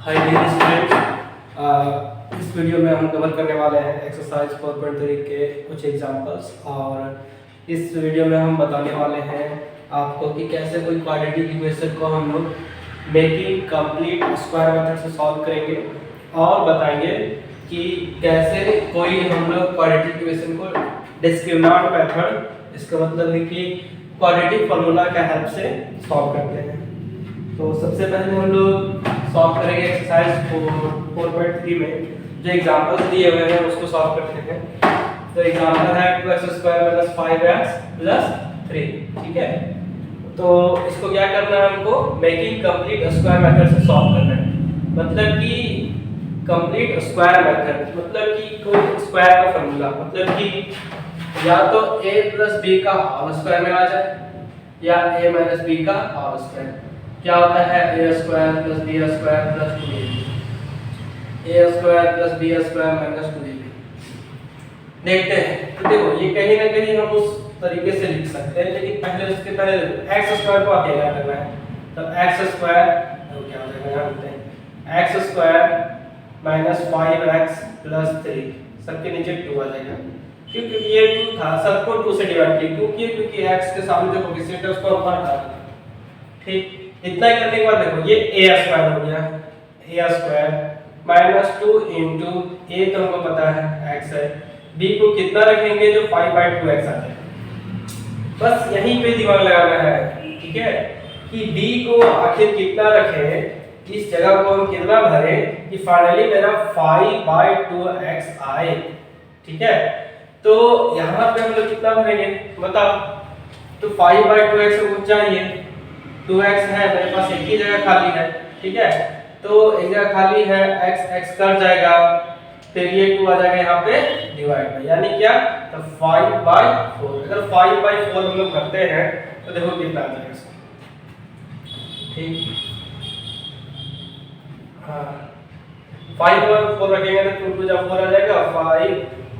Hi dear students, इस video में हम कवर करने वाले हैं एक्सरसाइज 4.3 के कुछ एग्जांपल्स। और इस वीडियो में हम बताने वाले हैं आपको कि कैसे कोई क्वाड्रेटिक इक्वेशन को हम लोग मेकिंग कंप्लीट स्क्वायर मेथड से सॉल्व करेंगे, और बताएंगे कि कैसे कोई हम लोग क्वाड्रेटिक इक्वेशन को डिस्क्रिमिनेंट मेथड, इसका मतलब है कि क्वाड्रेटिक फार्मूला का हेल्प से सॉल्व करते हैं। तो सबसे पहले हम लोग सॉल्व करेंगे एक्सरसाइज 4.3 में जो एग्जांपल्स दिए हुए हैं उसको सॉल्व करते हैं। तो एग्जांपल है 2x² - 5x + 3, ठीक है। तो इसको क्या करना है, हमको मेकिंग कंप्लीट स्क्वायर मेथड से सॉल्व करना है। मतलब कि कंप्लीट स्क्वायर मेथड मतलब कि कोई स्क्वायर का फार्मूला, मतलब कि या तो a + b का होल स्क्वायर में आ जाए या a - b का होल स्क्वायर। क्या होता है a² + b² + 2ab, a² + b² - 2ab। देखते हैं। तो देखो ये कहीं ना कहीं हम उस तरीके से लिख सकते हैं, लेकिन पहले उसके पहले x² को अकेला करना है। तो x² तो क्या हो जाएगा, यहाँ लिखते हैं x² - 5x + 3, सबके नीचे 2 आ जाएगा। क्योंकि ये 2 था, सबको 2 से डिवाइड किया, क्योंकि x के सामने जो कोएफिशिएंट है उसको ऊपर हटा देना। ठीक, इतना करने के बाद देखो ये a² हो गया, a² - 2 into a तो हमको पता है x है, b को कितना रखेंगे जो 5/2x आ जाए। बस यहीं पे दिमाग लगाना है, ठीक है, कि b को आखिर कितना रखें, इस जगह को हम कितना भरें कि फाइनली मेरा 5/2x आए, ठीक है। तो यहाँ पे हम लोग कितना भरेंगे बताओ। तो 5/2x हमको चाहिए, 2x है मेरे पास, एक ही जगह खाली है, ठीक है। तो एक जगह खाली है, x कट जाएगा, फिर ये 2 आ जाएगा यहाँ पे डिवाइड में, यानी क्या, तो 5/4। अगर 5/4 हम लोग करते हैं तो देखो कितना आ जाएगा इसका, ठीक। हाँ, 5/4 रखेंगे तो 2 × 4 आ जाएगा,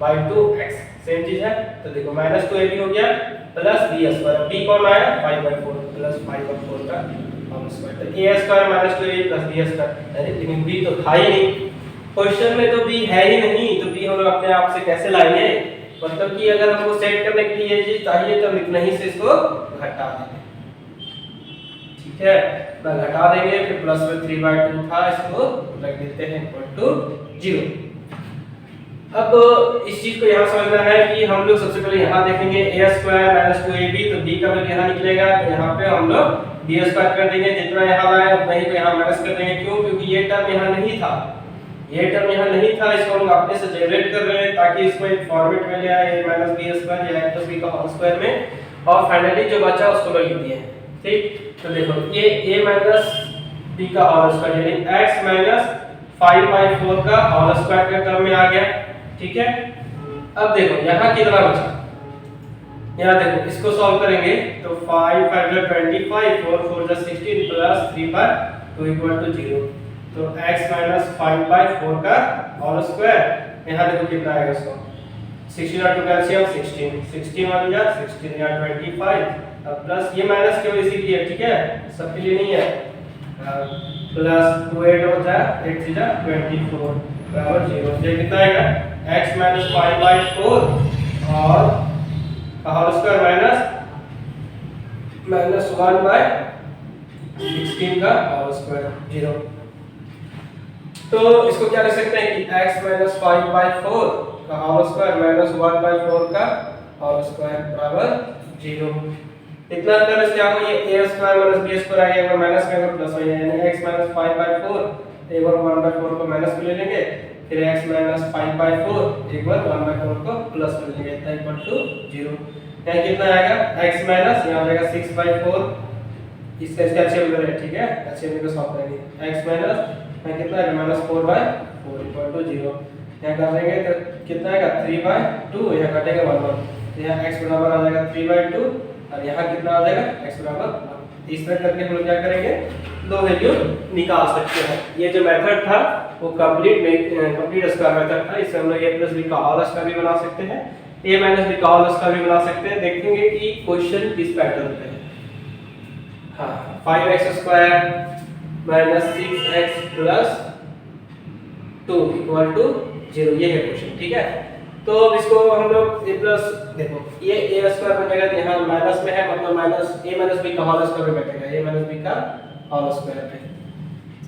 5/2x सेम चीज है। तो देखो -2ab हो गया प्लस b², b कौन आया 5/4 प्लस 5/4 का होल स्क्वायर। तो a² - 2ab प्लस b²। अरे लेकिन b तो था ही नहीं, क्वेश्चन में तो b है ही नहीं, तो b हम लोग अपने आप से कैसे लाएंगे। मतलब कि अगर हमको सेट करने के लिए ये चीज चाहिए तो इतना ही से इसको घटा देंगे, ठीक है। तो घटा देंगे, फिर प्लस में 3/2 था, इसको रख देते हैं = 0। अब इस चीज को यहाँ समझना है कि हम लोग सबसे पहले यहाँ देखेंगे a² - 2ab, तो b का वैल्यू यहाँ निकलेगा, तो यहाँ पे हम लोग b² कर देंगे, जितना यहाँ लाए उतना ही को यहाँ माइनस कर देंगे। क्यों? क्योंकि ये टर्म यहाँ नहीं था, ये टर्म यहाँ नहीं था, इसको हम अपने से जनरेट कर रहे हैं ताकि इसको एक फॉर्मेट में ले आए, a - b² या a + b का होल स्क्वायर में, और फाइनली जो बचा उसको लोग लिख दिए, ठीक। तो देखो ये a - b का होल स्क्वायर यानी x - 5/4 का होल स्क्वायर के टर्म में आ गया, ठीक है। अब देखो यहाँ कितना बचा, यहाँ देखो इसको सॉल्व करेंगे तो 5 × 5 = 25, 4 × 4 = 16 प्लस 3/2 = 0। तो x - 5/4 का होल स्क्वायर, यहाँ देखो कितना आएगा इसको, 16 और 2 कैल्शियम 16, 16 1 जा 16 या 25, अब प्लस ये माइनस केवल इसी के लिए, ठीक है, सबके लिए नहीं है। प्लस 2 8 हो जाए 8 3 जा 24 बराबर 0। ये कितना आएगा x - 5/4 और होल स्क्वायर माइनस 1/16 का होल स्क्वायर 0। तो इसको क्या लिख सकते हैं कि x - 5/4 का होल स्क्वायर माइनस 1/4 का होल स्क्वायर बराबर 0। इतना करने से क्या होगा, ये a² - b² आ गया, एक बार माइनस में एक बार प्लस हो जाएगा, यानी x - 5/4 एक बार 1/4 को माइनस में ले लेंगे, फिर x - 5/4 एक बार 1/4 को प्लस में लेंगे, इतना = 0। यहाँ कितना आएगा x माइनस, यहाँ आ जाएगा 6/4, इसका एलसीएम ले, ठीक है, एलसीएम को सॉल्व करेंगे, x माइनस यहाँ कितना आएगा -4/4 = 0। यहाँ कर देंगे तो कितना आएगा 3/2, यहाँ कटेगा 1/1, तो यहाँ x बराबर आ जाएगा 3/2 और यहाँ कितना आ जाएगा x बराबर 1। इस तरह करके हम लोग क्या करेंगे, दो वैल्यू निकाल सकते हैं। ये जो मेथड था वो कंप्लीट स्क्वायर मेथड था, इससे हम लोग a + b का होल स्क्वायर भी बना सकते हैं, a - b का होल स्क्वायर भी बना सकते हैं। देखेंगे कि क्वेश्चन किस पैटर्न पे है। हाँ, 5x² - 6x + 2 इक्वल टू 0, ये है क्वेश्चन, ठीक है। तो अब इसको हम लोग a प्लस, देखो ये a स्क्वायर बनेगा, तो यहाँ माइनस में है, मतलब माइनस a माइनस b का होल स्क्वायर में बैठेगा, a माइनस b का होल स्क्वायर पे।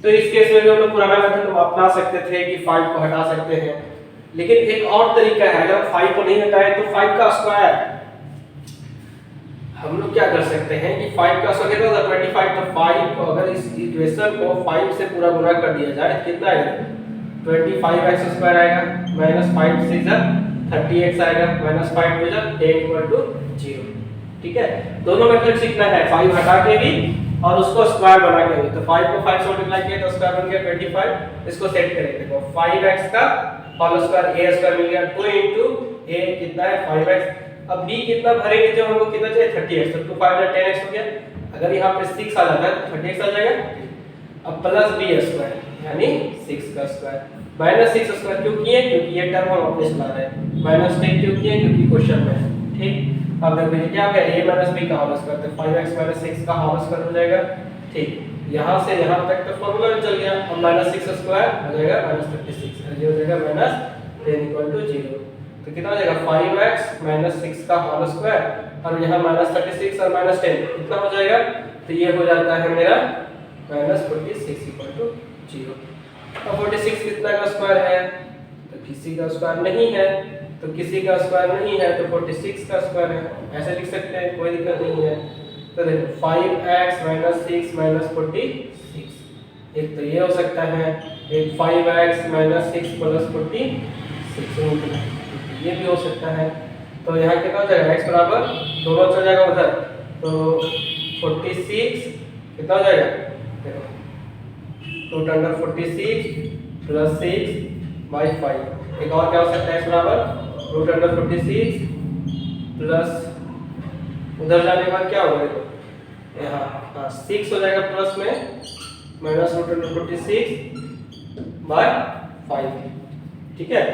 तो इस केस में भी हम लोग पुराना मेथड अपना सकते थे कि 5 को हटा सकते हैं, लेकिन एक और तरीका है, अगर 5 को नहीं हटाए तो 5 का स्क्वायर हम लोग क्या कर सकते हैं कि 5 का स्क्वायर कितना होगा 25, तो 5 को अगर इस इक्वेशन को 5 से पूरा गुणा कर दिया जाए तो कितना आएगा 25x स्क्वायर आएगा, माइनस 5 से 30x आएगा, माइनस 5 हो जाए 10 इक्वल टू 0, ठीक है। दोनों मेथड सीखना है, 5 हटा के भी और उसको स्क्वायर बना के भी। तो 5 को 5 से मल्टीप्लाई किया तो स्क्वायर बन गया 25, इसको सेट करेंगे, देखो 5x का होल स्क्वायर a स्क्वायर मिल गया, 2 a कितना है 5x। अब b कितना भरेंगे, जो हमको कितना चाहिए 30x, तो 2 5 10x हो गया। अगर यहाँ पे 6 आ जाता है तो 30x आ जाएगा। अब प्लस b स्क्वायर यानी 6 का स्क्वायर, माइनस 6 स्क्वायर क्यों किए, क्योंकि ये टर्म हम अपने चला रहे हैं, माइनस 10 क्यों किए, क्योंकि क्वेश्चन में है, ठीक। अब देखो ये क्या हो गया a माइनस b का होल स्क्वायर, तो 5x माइनस 6 का होल स्क्वायर हो जाएगा, ठीक। यहाँ से यहाँ तक का फार्मूला चल गया। अब माइनस 6 स्क्वायर हो जाएगा माइनस 36, ये हो जाएगा माइनस 10 इक्वल टू 0। तो कितना हो जाएगा 5x माइनस 6 का होल स्क्वायर, और यहाँ माइनस 36 और माइनस 10 कितना हो जाएगा, तो ये हो जाता है मेरा माइनस 46 इक्वल टू 0। अब 46 कितना का स्क्वायर है, तो किसी का स्क्वायर नहीं है, तो किसी का स्क्वायर नहीं है तो 46 का स्क्वायर है, ऐसे लिख सकते हैं, कोई दिक्कत नहीं है। तो देखो 5x माइनस 6 माइनस 46, एक तो ये हो सकता है, एक 5x माइनस 6 प्लस 46, ये भी हो सकता है। तो यहाँ कितना हो जाएगा x बराबर, दोनों चल जाएगा उधर, तो 46 कितना हो जाएगा, देखो रूट अंडर 46 प्लस 6 बाई 5। एक और क्या हो सकता है x बराबर रूट अंडर 46 प्लस, उधर जाने के बाद क्या होगा, देखो यहाँ 6 हो जाएगा प्लस में, माइनस रूट अंडर 46 बाई 5, ठीक है।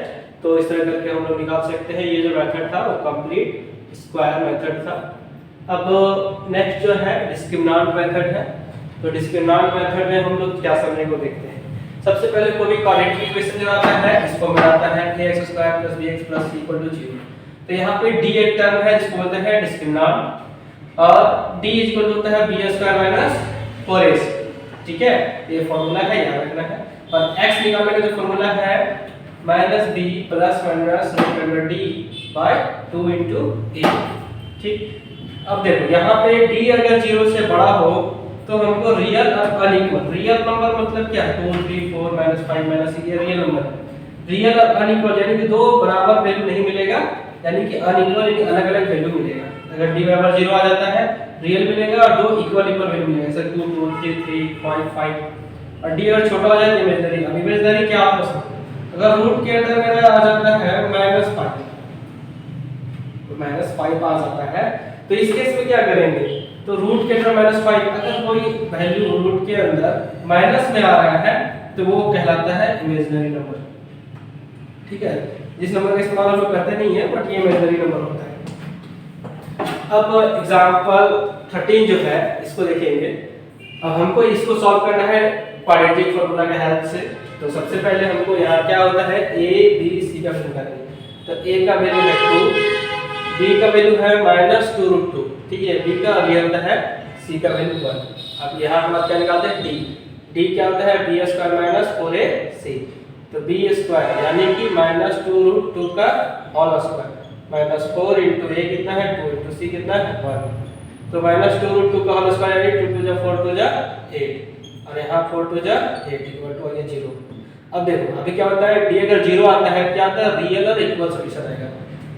तो इस तरह करके हम लोग निकाल सकते हैं। ये जो मेथड था वो कंप्लीट स्क्वायर मेथड था। अब नेक्स्ट जो है डिस्क्रिमिनेंट मेथड है। तो डिस्क्रिमिनेंट मेथड में हम लोग क्या समझने को देखते हैं। सबसे पहले कोई भी क्वाड्रेटिक इक्वेशन जो आता है इसको बनाता है ax square plus bx plus c equal to 0। तो यहाँ पे d एक टर्म है जिसको बोलते हैं डिस्क्रिमिनेंट, और d इक्वल होता है b स्क्वायर माइनस 4ac, ठीक है। ये फार्मूला है, याद रखना है। और x निकालने का जो फार्मूला है minus b plus minus root under d by 2 into a, ठीक। अब देखो यहाँ पे d अगर 0 से बड़ा हो तो हमको रियल और अनइक्वल, रियल नंबर मतलब क्या है 2 3 4 माइनस 5 माइनस, ये रियल नंबर है। रियल और अनइक्वल यानी कि दो बराबर वैल्यू नहीं मिलेगा, यानी कि अनइक्वल यानी अलग अलग वैल्यू मिलेगा। अगर d बराबर 0 आ जाता है रियल मिलेगा, और दो इक्वल इक्वल वैल्यू मिलेगा, जैसे 2 2 3 3 5 5। और d अगर छोटा हो जाए तो इमेजिनरी। अब इमेजिनरी क्या आप समझो, अगर रूट के अंदर मेरा आ जाता है -5, तो -5 आ जाता है, तो इस केस में क्या करेंगे, तो रूट के अंदर -5, अगर कोई वैल्यू रूट के अंदर माइनस में आ रहा है तो वो कहलाता है इमेजिनरी नंबर, ठीक है। जिस नंबर का इस्तेमाल हम लोग करते नहीं है, बट ये इमेजिनरी नंबर होता है। अब एग्जांपल 13 जो है इसको देखेंगे। अब हमको इसको सॉल्व करना है क्वाड्रेटिक फार्मूला के हेल्प से। तो सबसे पहले हमको यहाँ क्या होता है a b c का फंक्शन करना है। तो a का वैल्यू है 2, b का वैल्यू है -2√2, ठीक है। b का वैल्यू होता है c का वैल्यू 1। अब यहाँ हम क्या निकालते हैं d क्या होता है b स्क्वायर माइनस 4ac, तो b स्क्वायर यानी कि -2√2 का whole square minus 4 into a कितना है 2 इनटू c कितना है 1। तो -2√2 का होल स्क्वायर यानी 2 2 जा 4 2 जा 8, और यहाँ 4 2 जा 8 इक्वल टू 0। अब देखो अभी क्या होता है, d अगर 0 आता है क्या आता है रियल और इक्वल सॉल्यूशन आएगा।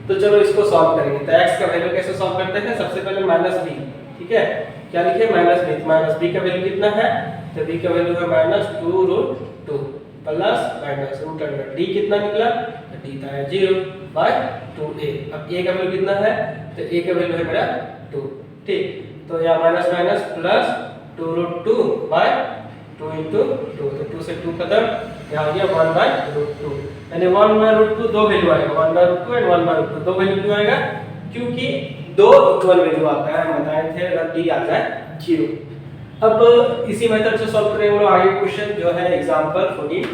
तो चलो इसको सॉल्व करेंगे। तो x का वैल्यू कैसे सॉल्व करते हैं, सबसे पहले -b, ठीक है। क्या लिखे -b का वैल्यू कितना है, तो b का वैल्यू है -2√2 plus minus root under d कितना निकला, तो d था 0 बाय 2a। अब a का वैल्यू कितना है, तो a का वैल्यू है मेरा 2, ठीक। तो यहाँ minus minus plus 2√2 by 2 into 2, तो 2 से 2 खत्म, यहाँ आ गया 1/√2, यानी 1/√2 दो वैल्यू आएगा, 1/√2 एंड 1/√2 दो वैल्यू क्यों आएगा, क्योंकि दो इक्वल वैल्यू आता है, हम बताए थे अगर d आता है 0। अब इसी मेथड से सॉल्व करेंगे हम लोग आगे क्वेश्चन जो है एग्जांपल 14।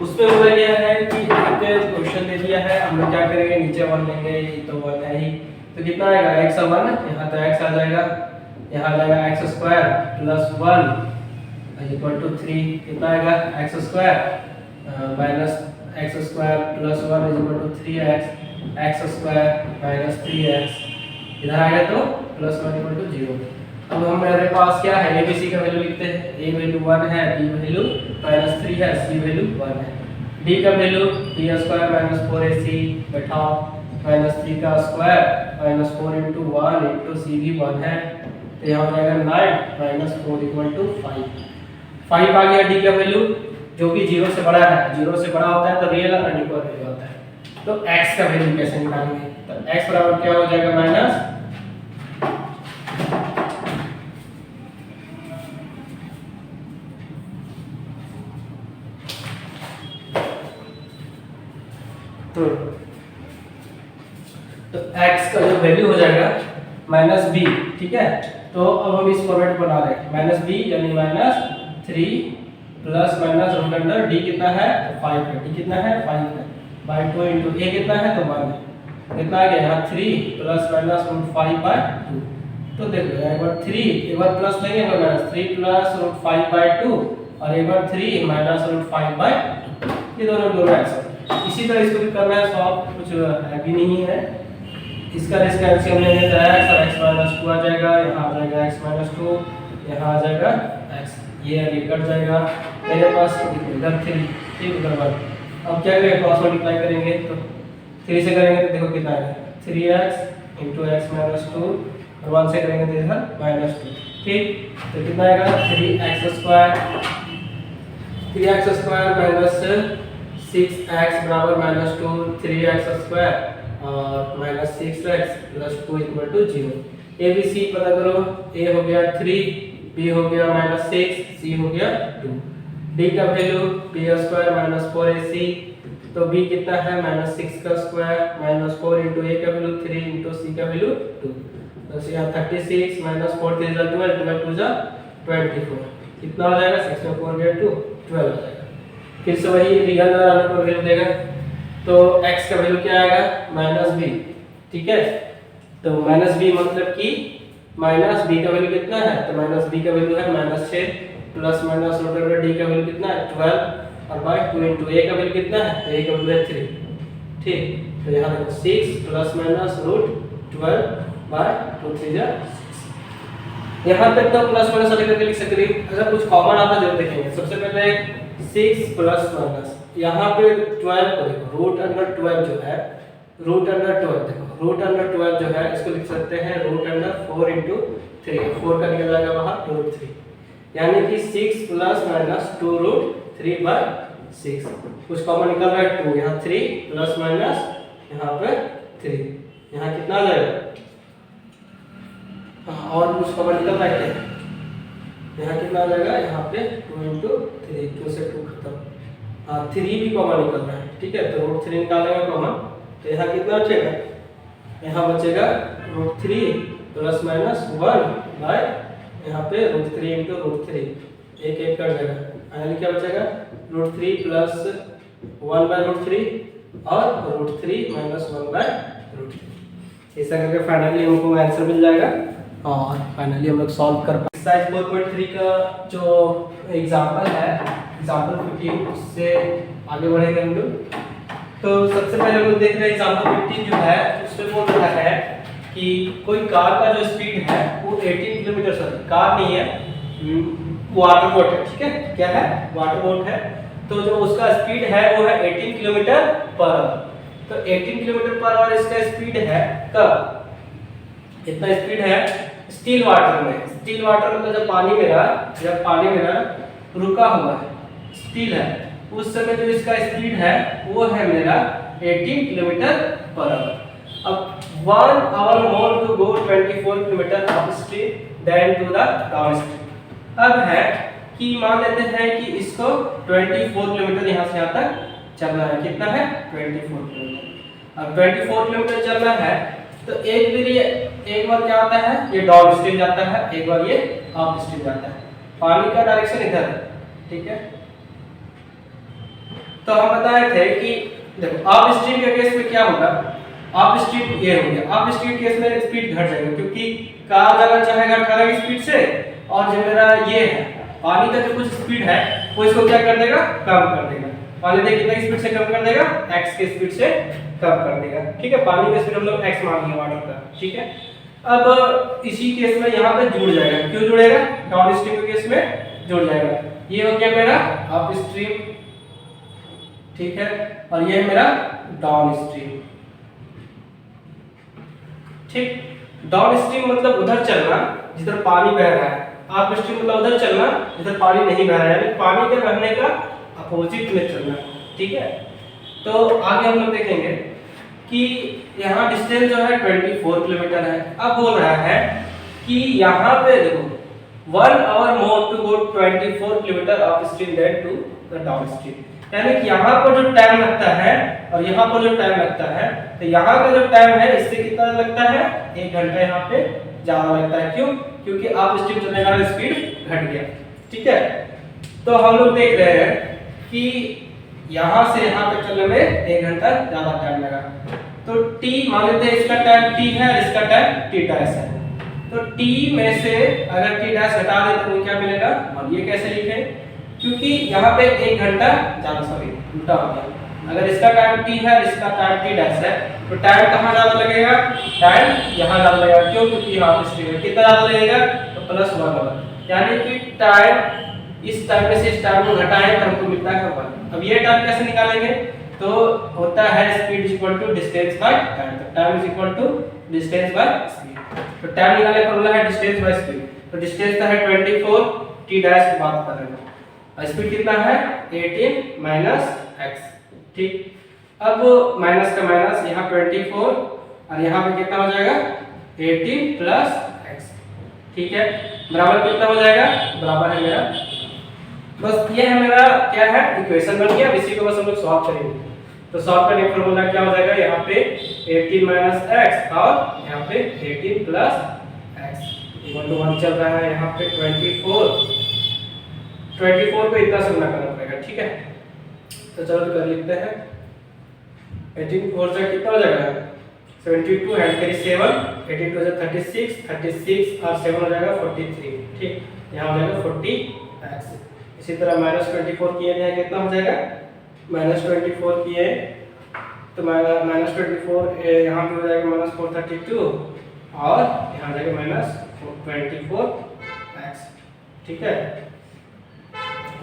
उसमें बोला गया है कि एक क्वेश्चन दे दिया है, हम लोग क्या करेंगे, नीचे 1 लेंगे, ये तो 1 है ही, तो कितना आएगा x 1, यहाँ तो x आ जाएगा, यहाँ आ जाएगा x square plus 1 equal to 3, कितना आएगा x square minus x square plus 1 equal to 3x, x square minus 3x, इधर आएगा तो प्लस 1 इक्वल टू 0। अब हम मेरे पास क्या है, a b c का वैल्यू लिखते हैं, a वैल्यू 1 है, b वैल्यू माइनस 3 है, c वैल्यू 1 है, d का value b square minus 4ac बैठाओ माइनस 3 का square minus 4 into 1 into c भी 1 है, तो यहाँ हो जाएगा 9 माइनस 4 इक्वल टू 5 आ गया। d का वैल्यू जो कि 0 से बड़ा है, 0 से बड़ा होता है तो रियल और अनइक्वल वैल्यू होता है। तो x का वैल्यू कैसे निकालेंगे, तो x बराबर क्या हो जाएगा माइनस तो x का जो वैल्यू हो जाएगा माइनस b, ठीक है। तो अब हम इस फॉर्मेट बना रहे हैं, माइनस b यानी minus 3 plus minus root under d कितना है तो 5 है, d कितना है 5 है, बाय 2 इंटू a कितना है तो 1 है, कितना आ गया यहाँ 3 प्लस माइनस रूट 5 बाय 2। तो देखो एक बार 3 एक बार प्लस लेंगे, एक बार माइनस 3 प्लस रूट 5 बाय 2 और एक बार 3 माइनस रूट 5 बाय 2, ये दोनों आंसर। इसी तरह इसको भी करना है सॉल्व, कुछ है भी नहीं है, इसका इसका एलसीएम लेंगे तो x और x माइनस 2 आ जाएगा, यहाँ आ जाएगा x माइनस 2, यहाँ आ जाएगा x, ये कट जाएगा, मेरे पास इधर 3 ठीक उधर 1। अब क्या करेंगे, क्रॉस मल्टीप्लाई करेंगे, तो 3 से करेंगे तो देखो कितना आएगा 3x इंटू x माइनस 2 और 1 से करेंगे तो इधर माइनस 2, ठीक। तो कितना आएगा 3x स्क्वायर माइनस 6x बराबर माइनस 2, 3x स्क्वायर और minus 6x plus 2 equal to 0। A B C पता करो, a हो गया 3, b हो गया माइनस 6, c हो गया 2, d का value b square minus 4ac, तो b कितना है माइनस 6 का स्क्वायर माइनस 4 इंटू a का वैल्यू 3 इंटू c का वैल्यू 2, तो यहाँ 36 माइनस 4 3 12 12 2 जा 24, कितना हो जाएगा 6 में 4 गया 2 12 हो जाएगा। फिर से वही रियल और अनइक्वल वैल्यू देगा, तो x का वैल्यू क्या आएगा माइनस b, ठीक है। तो माइनस b मतलब कि माइनस b का वैल्यू कितना है, तो माइनस b का वैल्यू है minus 6 plus minus root under d का वैल्यू कितना है 12 और बाय 2 इंटू a का वैल्यू कितना है, तो a का वैल्यू है 3, ठीक। तो यहाँ देखो 6 प्लस माइनस रूट 12 बाय 2 3 जा 6, यहाँ तक तो प्लस माइनस अलग करके लिख सकते हैं, अगर कुछ कॉमन आता जरूर देखेंगे। सबसे पहले 6 प्लस माइनस, यहाँ पे 12 को देखो रूट अंडर 12 जो है, रूट अंडर 12 देखो रूट अंडर 12 जो है इसको लिख सकते हैं रूट अंडर 4 इंटू 3, 4 का निकल जाएगा बाहर रूट 3, यानी कि 6 प्लस माइनस 2 रूट 3 बाय 6, कुछ कॉमन निकल रहा है 2, यहाँ 3 प्लस माइनस यहाँ पे 3, यहाँ कितना आ जाएगा, हाँ और कुछ कॉमन निकल रहा है क्या, यहाँ कितना आ जाएगा, यहाँ पे 2 इंटू 3, 2 से 2 खत्म, हाँ 3 भी कॉमन निकल रहा है, ठीक है। तो रूट 3 निकालेंगे कॉमन, तो यहाँ कितना बचेगा, यहाँ बचेगा रूट 3 प्लस माइनस 1 बाय यहाँ पे रूट 3 इंटू रूट 3, एक एक कर जाएगा, यानी क्या बचेगा रूट 3 प्लस 1 बाय रूट 3 और रूट 3 माइनस 1 बाय रूट 3, ऐसा करके फाइनली हमको आंसर मिल जाएगा और फाइनली हम लोग सॉल्व कर पाएंगे। एक्सरसाइज 4.3 का जो एग्जाम्पल है, एग्जाम्पल 15, उससे आगे बढ़ेंगे हम लोग। तो सबसे पहले हम लोग देख रहे हैं एग्जाम्पल 15 जो है उसमें बोल रहा है कि कोई कार का जो स्पीड है वो 18 किलोमीटर, सॉरी कार नहीं है वाटर बोट है, ठीक है, क्या है वाटर बोट है, तो जो उसका स्पीड है वो है 18 किलोमीटर पर आवर। तो 18 किलोमीटर पर आवर इसका स्पीड है, कब इतना स्पीड है स्टिल वाटर में, स्टिल वाटर मतलब जब पानी मेरा रुका हुआ है, स्टिल है, उस समय जो इसका स्पीड है वो है मेरा 18 किलोमीटर पर आवर। अब 1 hour more to go 24 kilometre upstream then to the downstream. अब है कि मान लेते हैं कि इसको 24 किलोमीटर यहाँ से यहाँ तक चलना है, कितना है 24 किलोमीटर। अब 24 किलोमीटर चलना है तो एक बार क्या होता है, ये डाउन स्ट्रीम जाता है, एक बार ये अप स्ट्रीम जाता है, पानी का डायरेक्शन इधर है, ठीक है। तो हम बताए थे कि देखो अप स्ट्रीम के केस में क्या होगा, अप स्ट्रीम ये हो गया, अप स्ट्रीम केस में स्पीड घट जाएगा क्योंकि कार जाना चाहेगा 18 की स्पीड से, और जो मेरा ये है पानी का जो कुछ स्पीड है वो इसको क्या कर देगा, कम कर देगा। पानी देखिए कितना स्पीड से कम कर देगा, x की स्पीड से कम कर देगा। ठीक है, पानी का स्पीड हम लोग x मान लिया वाटर का। ठीक है, अब इसी केस में यहाँ पे जुड़ जाएगा, क्यों जुड़ेगा, डाउन स्ट्रीम के केस में जुड़ जाएगा। ये हो गया मेरा अप स्ट्रीम, ठीक है, और ये है मेरा डाउन स्ट्रीम। ठीक, डाउन स्ट्रीम मतलब उधर चलना जिधर पानी बह रहा है, अप स्ट्रीम मतलब उधर चलना जिधर पानी नहीं बह रहा है, यानी पानी के बहने का अपोजिट में चलना। ठीक है, तो आगे हम लोग देखेंगे कि यहाँ डिस्टेंस जो है 24 किलोमीटर है। अब बोल रहा है कि यहाँ पे देखो 1 hour more to go 24 kilometre upstream then to the downstream, यानी कि यहाँ पर जो टाइम लगता है और यहाँ पर जो टाइम लगता है, तो यहाँ का जो टाइम है इससे कितना लगता है, 1 घंटा यहाँ पे ज्यादा लगता है। क्यों, क्योंकि अप स्ट्रीम चलने का स्पीड घट गया। ठीक है, तो हम लोग देख रहे हैं कि यहाँ से यहाँ तक चलने में 1 घंटा ज्यादा टाइम लगा। तो t मान लेते हैं इसका टाइम t है और इसका टाइम t डैश है, तो t में से अगर t डैश हटा दें तो क्या मिलेगा, और ये कैसे लिखें, क्योंकि यहाँ पे 1 घंटा ज्यादा, सॉरी उल्टा हो गया, अगर इसका टाइम t है और इसका टाइम t डैश है तो टाइम कहाँ ज्यादा लगेगा, टाइम यहाँ ज्यादा लगेगा। क्यों, क्योंकि यहाँ पे स्ट्रीम है, कितना ज्यादा लगेगा, तो +1 होगा, यानी कि टाइम इस टाइम में से इस टाइम को घटाएं तो हमको मिलता है 1। अब ये टाइम कैसे निकालेंगे, तो होता है speed is equal to distance by time, तो time is equal to distance by speed. तो टाइम निकालने का फॉर्मूला है डिस्टेंस बाय स्पीड, तो डिस्टेंस है 24, t डैश की बात कर रहे हैं, और स्पीड कितना है 18 माइनस x। ठीक, अब माइनस का माइनस, यहाँ 24 और यहाँ पे कितना हो जाएगा 18 प्लस x। ठीक है, बराबर कितना हो जाएगा, बराबर है मेरा, बस ये है मेरा क्या है इक्वेशन बन गया। इसी को बस हम लोग सॉल्व करेंगे, तो सॉल्व करने का फॉर्मूला क्या हो जाएगा, यहाँ पे 18 माइनस x और यहाँ पे 18 प्लस x इक्वल टू 1 चल रहा है, यहाँ पे 24 को इतना से गुणा करना पड़ेगा। ठीक है, तो चलो कर लेते हैं, 18 4 से कितना हो जाएगा 72 एंड फिर 7, 18 2 से 36 और 7 हो जाएगा 43। ठीक, यहाँ हो जाएगा 40x। इसी तरह -24 किए हैं, कितना हो जाएगा, -24 किए तो -24 यहाँ पे हो जाएगा -432 और यहाँ जाएगा -24x। ठीक है,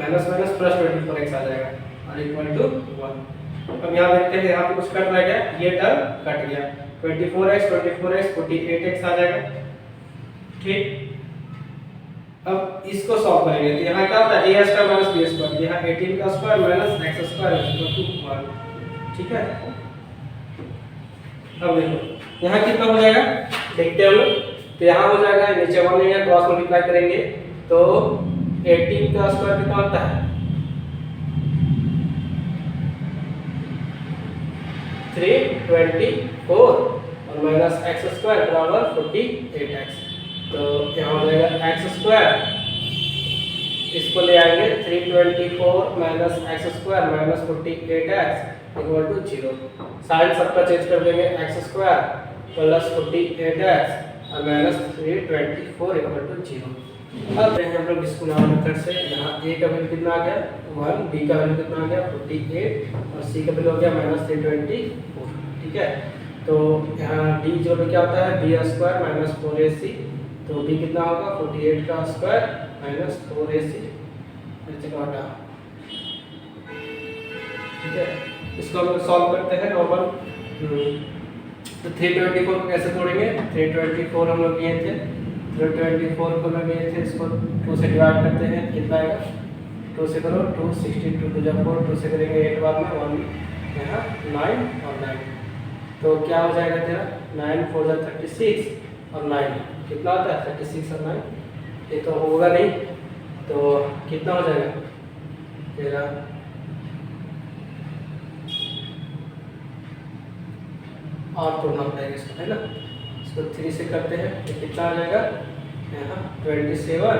माइनस माइनस प्लस 24x आ जाएगा और इक्वल टू 1। अब यहाँ देखते हैं, यहाँ पे कुछ कट रह गया, ये टर्म कट गया, 24x 48x आ जाएगा। ठीक, अब इसको सॉल्व करेंगे तो यहाँ क्या होता है a square minus b square, यहाँ 18 का square minus x square equal to 1। ठीक है, अब देखो यहाँ कितना हो जाएगा, देखते हैं हम लोग, तो यहाँ हो जाएगा नीचे 1 है, क्रॉस मल्टीप्लाई करेंगे तो 18 का स्क्वायर कितना होता है 324 और माइनस x स्क्वायर बराबर 48x। तो यहाँ हो जाएगा x स्क्वायर, इसको ले आएंगे 324 minus x square minus 48x equal to 0। Sign सबका चेंज कर देंगे, x स्क्वायर प्लस 48x और माइनस 324 इक्वल टू 0। अब हम लोग इसको नाम मेथड से, यहाँ a का वैल्यू कितना आ गया 1, b का वैल्यू कितना आ गया 48 और c का वैल्यू हो गया -324। ठीक है, तो यहाँ d जो भी क्या होता है b स्क्वायर माइनस 4ac, तो b कितना होगा 48 का स्क्वायर माइनस 4ac घटा। ठीक है, इसको हम लोग सॉल्व करते हैं नॉर्मल। तो 324 को कैसे तोड़ेंगे, 324 हम लोग किए थे, 324 को लगे थे, इसको 2 से डिवाइड करते हैं, कितना आएगा 2 से करो 2, 62 2 4, 2 से करेंगे 8 बार में 1, यहाँ 9 और 9, तो क्या हो जाएगा तेरा 9 4 जा 36 और 9 कितना होता है 36 और 9, ये तो होगा नहीं, तो कितना हो जाएगा तेरा 8 तोड़ना पड़ेगा इसको, है ना। इसको 3 से करते हैं तो कितना आ जाएगा यहाँ 27,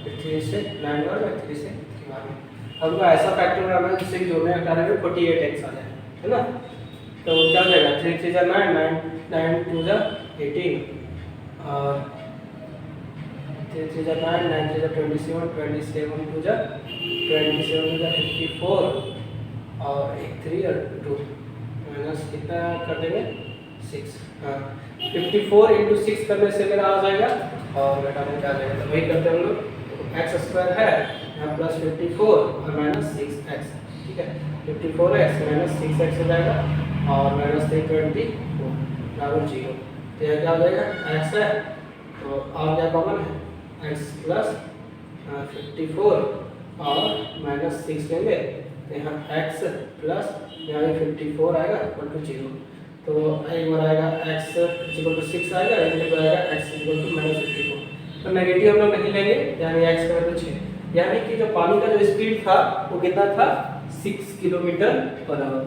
फिर 3 से 9 बार में 3 से 3 बार में हमको ऐसा फैक्टर बनाना है जिससे कि जोड़ने का कारण में 48x आ जाए, है ना। तो क्या हो जाएगा 3 3 जा 9, 9 2 जा 18 और 3 3 जा 9, 9 3 जा 27, 27 2 जा 27 2 जा 54 और 1 3 और 2 माइनस कितना कर देंगे 6। हाँ 54 इंटू 6 करने से मेरा आ जाएगा और घटाने का आ जाएगा। तो वही करते हैं हम लोग, एक्स स्क्वायर है यहाँ प्लस 54 और माइनस 6x, ठीक है। 54x माइनस 6x हो जाएगा और माइनस 324 बराबर 0। तो यह क्या हो जाएगा x है तो और क्या कॉमन है x प्लस 54 और माइनस 6 लेंगे तो यहाँ x प्लस यहाँ 54 आएगा इक्वल टू 0। तो एक बार आएगा x इक्वल टू 6 आएगा, एक बार आएगा x इक्वल टू माइनस 54। तो नेगेटिव हम लोग नहीं लेंगे, यानी x का वैल्यू 6, यानी कि जो पानी का जो स्पीड था वो कितना था 6 किलोमीटर पर आवर।